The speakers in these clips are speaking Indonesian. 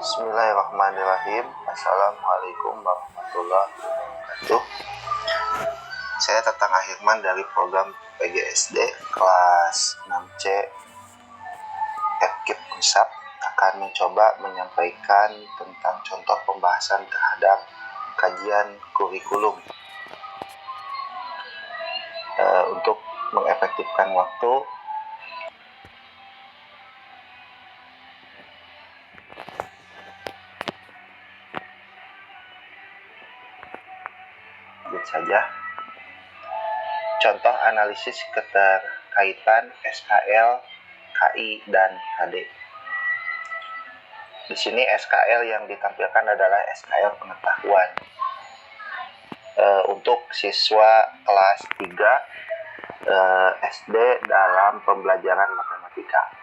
Bismillahirrahmanirrahim. Assalamualaikum warahmatullahi wabarakatuh. Saya Tatang Ahirman dari program PGSD kelas 6C FKIP Unsap akan mencoba menyampaikan tentang contoh pembahasan terhadap kajian kurikulum. Untuk mengefektifkan waktu, saja. Contoh analisis keterkaitan SKL, KI, dan KD. Di sini SKL yang ditampilkan adalah SKL pengetahuan. Untuk siswa kelas 3 SD dalam pembelajaran matematika.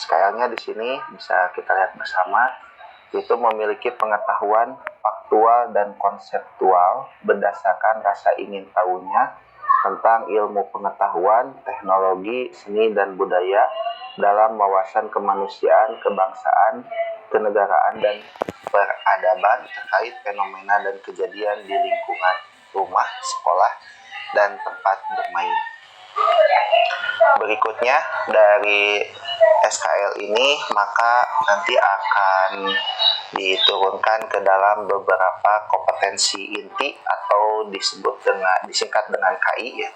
SKL-nya di sini bisa kita lihat bersama, yaitu memiliki pengetahuan faktual dan konseptual berdasarkan rasa ingin tahunya tentang ilmu pengetahuan, teknologi, seni, dan budaya dalam wawasan kemanusiaan, kebangsaan, kenegaraan, dan peradaban terkait fenomena dan kejadian di lingkungan rumah, sekolah, dan tempat bermain. Berikutnya dari SKL ini maka nanti akan diturunkan ke dalam beberapa kompetensi inti atau disingkat dengan KI ya.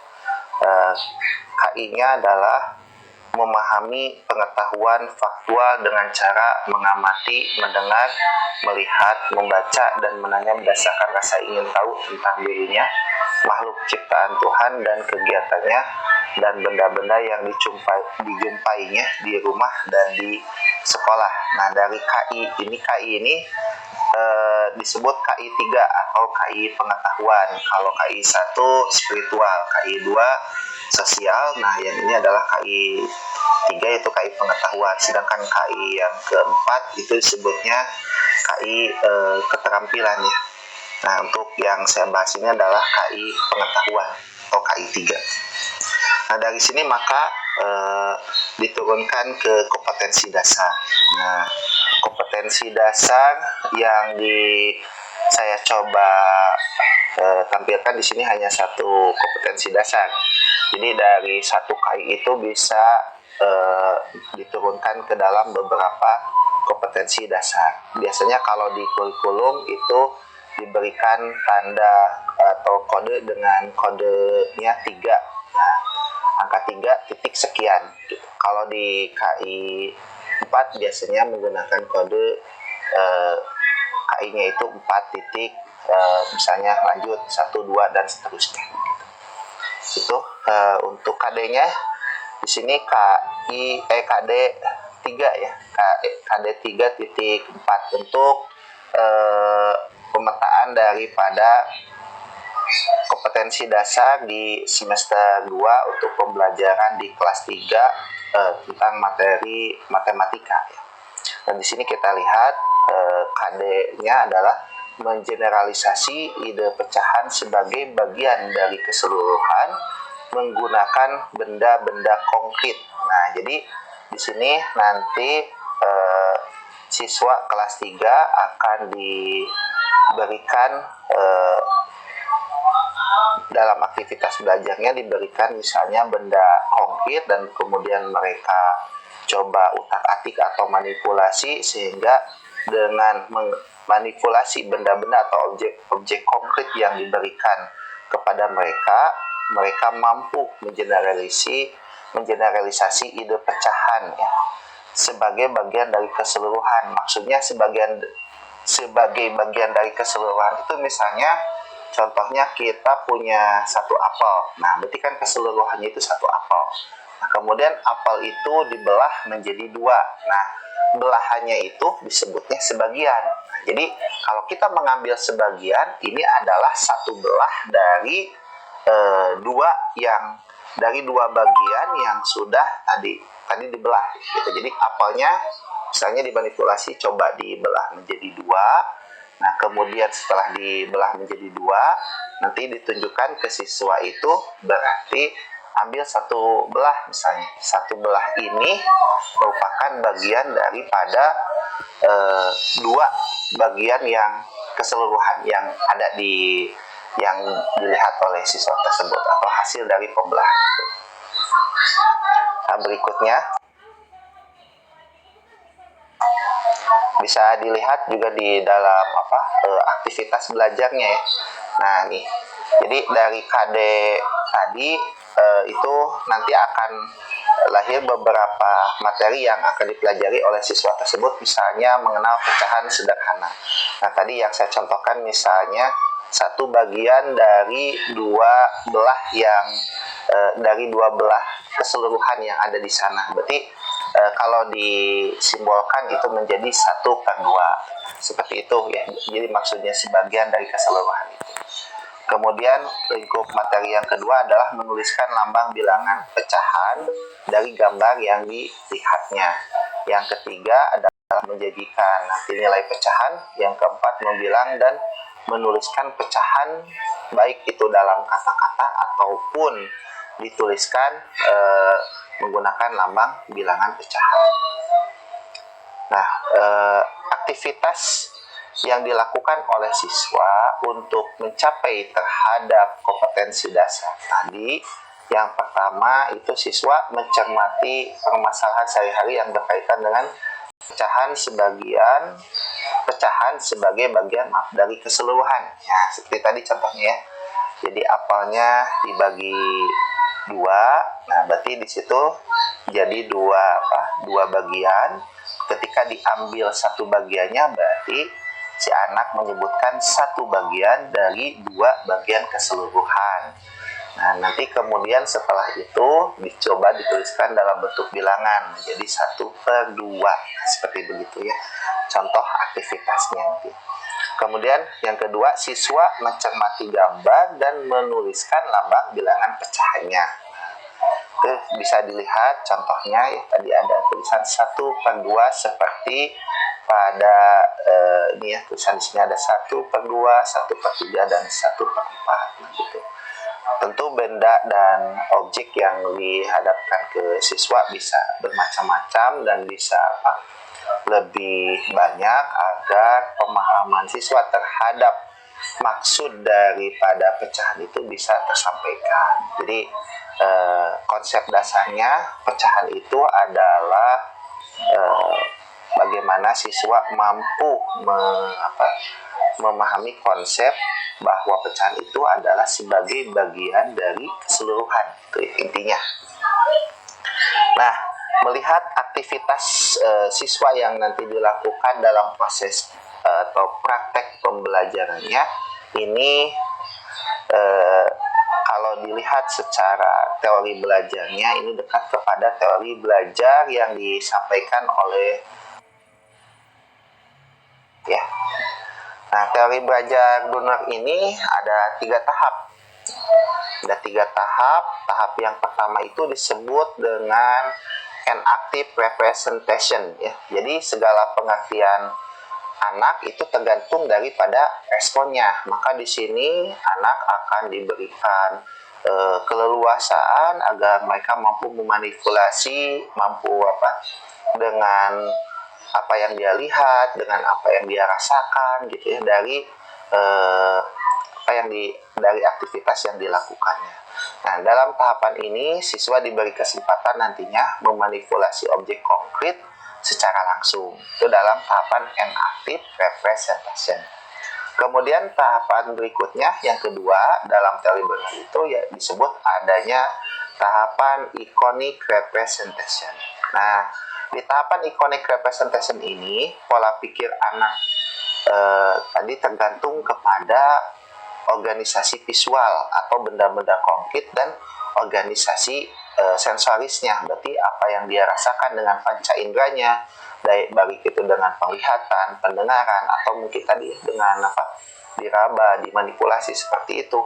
KI-nya adalah memahami pengetahuan faktual dengan cara mengamati, mendengar, melihat, membaca, dan menanya berdasarkan rasa ingin tahu tentang dirinya, makhluk ciptaan Tuhan dan kegiatannya, dan benda-benda yang dijumpainya di rumah dan di sekolah. Nah, dari KI ini disebut KI 3 atau KI pengetahuan. Kalau KI 1 spiritual, KI 2 sosial. Nah, yang ini adalah KI 3 itu KI pengetahuan. Sedangkan KI yang keempat itu disebutnya KI keterampilan ya. Nah, untuk yang saya bahas ini adalah KI pengetahuan atau KI 3. Nah, dari sini maka diturunkan ke kompetensi dasar. Nah, kompetensi dasar yang saya coba tampilkan di sini hanya satu kompetensi dasar. Jadi dari satu KI itu bisa diturunkan ke dalam beberapa kompetensi dasar. Biasanya kalau di kurikulum itu diberikan tanda atau kode dengan kodenya 3. Nah, angka 3 titik sekian gitu. Kalau di KI 4 biasanya menggunakan kode KI-nya itu 4 titik, misalnya lanjut 1, 2, dan seterusnya. Itu untuk KD-nya di sini KD 3 ya, KD 3.4 untuk pemetaan daripada kompetensi dasar di semester 2 untuk pembelajaran di kelas 3 tentang materi matematika ya. Dan di sini kita lihat KD-nya adalah mengeneralisasi ide pecahan sebagai bagian dari keseluruhan menggunakan benda-benda konkret. Nah, jadi di sini nanti siswa kelas 3 akan diberikan dalam aktivitas belajarnya diberikan misalnya benda konkret dan kemudian mereka coba utak-atik atau manipulasi sehingga dengan memanipulasi benda-benda atau objek konkret yang diberikan kepada mereka mampu mengeneralisasi ide pecahan ya, sebagai bagian dari keseluruhan. Maksudnya sebagai bagian dari keseluruhan itu misalnya contohnya kita punya satu apel. Nah, berarti kan keseluruhannya itu satu apel. Nah, kemudian apel itu dibelah menjadi 2. Nah, belahannya itu disebutnya sebagian. Nah, jadi kalau kita mengambil sebagian, ini adalah satu belah dari dua bagian yang sudah tadi dibelah gitu. Jadi apelnya misalnya dimanipulasi, coba dibelah menjadi 2. Nah, kemudian setelah dibelah menjadi 2, nanti ditunjukkan ke siswa itu berarti ambil satu belah misalnya. Satu belah ini merupakan bagian daripada dua bagian yang keseluruhan yang ada yang dilihat oleh siswa tersebut atau hasil dari pembelahan itu. Nah, berikutnya bisa dilihat juga di dalam aktivitas belajarnya ya. Nah nih, jadi dari KD tadi itu nanti akan lahir beberapa materi yang akan dipelajari oleh siswa tersebut, misalnya mengenal pecahan sederhana. Nah tadi yang saya contohkan misalnya satu bagian dari dua belah yang dari dua belah keseluruhan yang ada di sana. Berarti kalau disimbolkan itu menjadi 1/2 seperti itu ya. Jadi maksudnya sebagian dari keseluruhan itu. Kemudian lingkup materi yang kedua adalah menuliskan lambang bilangan pecahan dari gambar yang dilihatnya. Yang ketiga adalah menjadikan nanti nilai pecahan. Yang keempat membilang dan menuliskan pecahan baik itu dalam kata-kata ataupun dituliskan menggunakan lambang bilangan pecahan. Nah, aktivitas yang dilakukan oleh siswa untuk mencapai terhadap kompetensi dasar tadi, yang pertama itu siswa mencermati permasalahan sehari-hari yang berkaitan dengan pecahan sebagai bagian dari keseluruhan. Ya, seperti tadi contohnya ya. Jadi apelnya dibagi dua, nah berarti di situ jadi dua bagian. Ketika diambil satu bagiannya, berarti si anak menyebutkan satu bagian dari dua bagian keseluruhan. Nah nanti kemudian setelah itu dicoba dituliskan dalam bentuk bilangan menjadi 1/2 seperti begitu ya. Contoh aktivitasnya nanti. Kemudian yang kedua, siswa mencermati gambar dan menuliskan lambang bilangan pecahannya. Itu bisa dilihat contohnya ya, tadi ada tulisan 1/2 seperti pada ini ya, tulisan di sini ada 1/2, 1/3 dan 1/4 gitu. Tentu benda dan objek yang dihadapkan ke siswa bisa bermacam-macam dan bisa lebih banyak agar pemahaman siswa terhadap maksud daripada pecahan itu bisa tersampaikan. Jadi konsep dasarnya pecahan itu adalah bagaimana siswa mampu memahami konsep bahwa pecahan itu adalah sebagai bagian dari keseluruhan, itu intinya. Nah, melihat aktivitas siswa yang nanti dilakukan dalam proses atau praktek pembelajarannya, ini kalau dilihat secara teori belajarnya, ini dekat kepada teori belajar yang disampaikan oleh ya. Nah, teori belajar Brunner ini ada 3 tahap. Ada 3 tahap. Tahap yang pertama itu disebut dengan enactive representation ya. Jadi segala pengertian anak itu tergantung daripada responnya. Maka di sini anak akan diberikan keleluasaan agar mereka mampu memanipulasi, dengan apa yang dia lihat, dengan apa yang dia rasakan gitu ya, dari dari aktivitas yang dilakukannya. Nah, dalam tahapan ini siswa diberi kesempatan nantinya memanipulasi objek konkret secara langsung. Itu dalam tahapan enactive representation. Kemudian tahapan berikutnya yang kedua dalam teori Brunner itu ya disebut adanya tahapan iconic representation. Nah, di tahapan iconic representation ini pola pikir anak tadi tergantung kepada organisasi visual atau benda-benda konkret dan organisasi sensorisnya. Berarti apa yang dia rasakan dengan panca inderanya, baik itu dengan penglihatan, pendengaran, atau mungkin tadi dengan diraba, dimanipulasi seperti itu.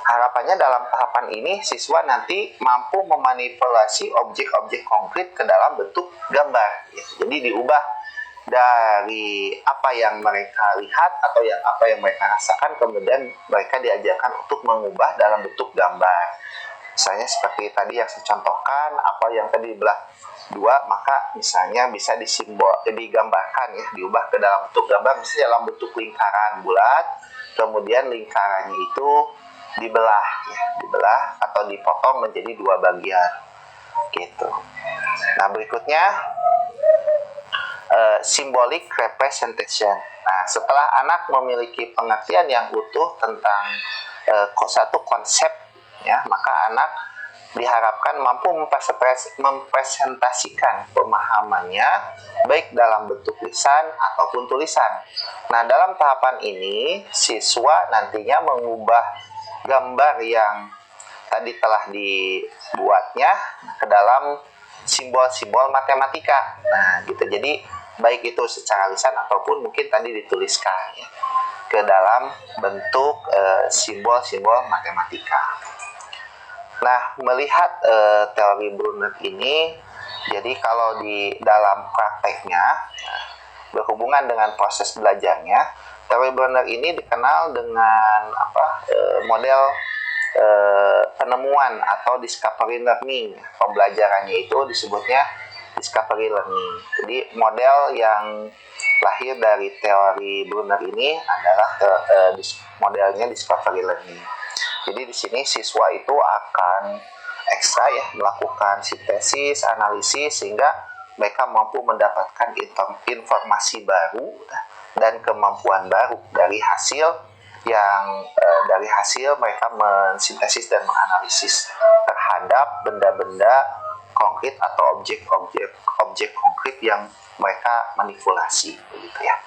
Harapannya dalam tahapan ini siswa nanti mampu memanipulasi objek-objek konkret ke dalam bentuk gambar. Jadi diubah dari apa yang mereka lihat atau apa yang mereka rasakan, kemudian mereka diajarkan untuk mengubah dalam bentuk gambar. Misalnya seperti tadi yang saya contohkan, apel yang tadi dibelah dua, maka misalnya bisa digambarkan ya, diubah ke dalam bentuk gambar, misalnya dalam bentuk lingkaran bulat, kemudian lingkarannya itu dibelah ya, dibelah atau dipotong menjadi dua bagian gitu. Nah, berikutnya symbolic representation. Nah, setelah anak memiliki pengertian yang utuh tentang satu konsep ya, maka anak diharapkan mampu mempresentasikan pemahamannya baik dalam bentuk lisan ataupun tulisan. Nah, dalam tahapan ini siswa nantinya mengubah gambar yang tadi telah dibuatnya ke dalam simbol-simbol matematika. Nah, gitu. Jadi baik itu secara lisan ataupun mungkin tadi dituliskan ya, ke dalam bentuk simbol-simbol matematika. Nah, melihat teori Bruner ini, jadi kalau di dalam prakteknya berhubungan dengan proses belajarnya, teori Bruner ini dikenal dengan model penemuan atau discovery learning. Pembelajarannya itu disebutnya discovery learning. Jadi model yang lahir dari teori Bruner ini adalah modelnya discovery learning. Jadi di sini siswa itu akan ekstra ya, melakukan sintesis, analisis, sehingga mereka mampu mendapatkan informasi baru dan kemampuan baru dari hasil mereka mensintesis dan menganalisis terhadap benda-benda konkret atau objek konkret yang mereka manipulasi, begitu ya.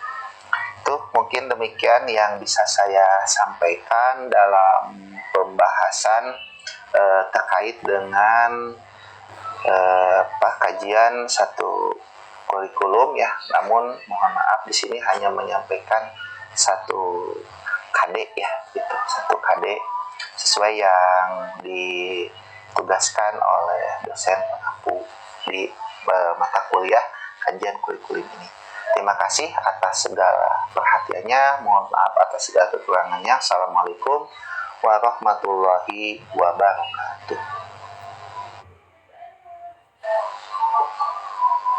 Itu mungkin demikian yang bisa saya sampaikan dalam pembahasan terkait dengan kajian satu kurikulum ya. Namun mohon maaf di sini hanya menyampaikan satu KD ya, gitu, satu KD sesuai yang ditugaskan oleh dosen pengampu di mata kuliah kajian kurikulum ini. Terima kasih atas segala perhatiannya. Mohon maaf atas segala kekurangannya. Assalamualaikum warahmatullahi wabarakatuh.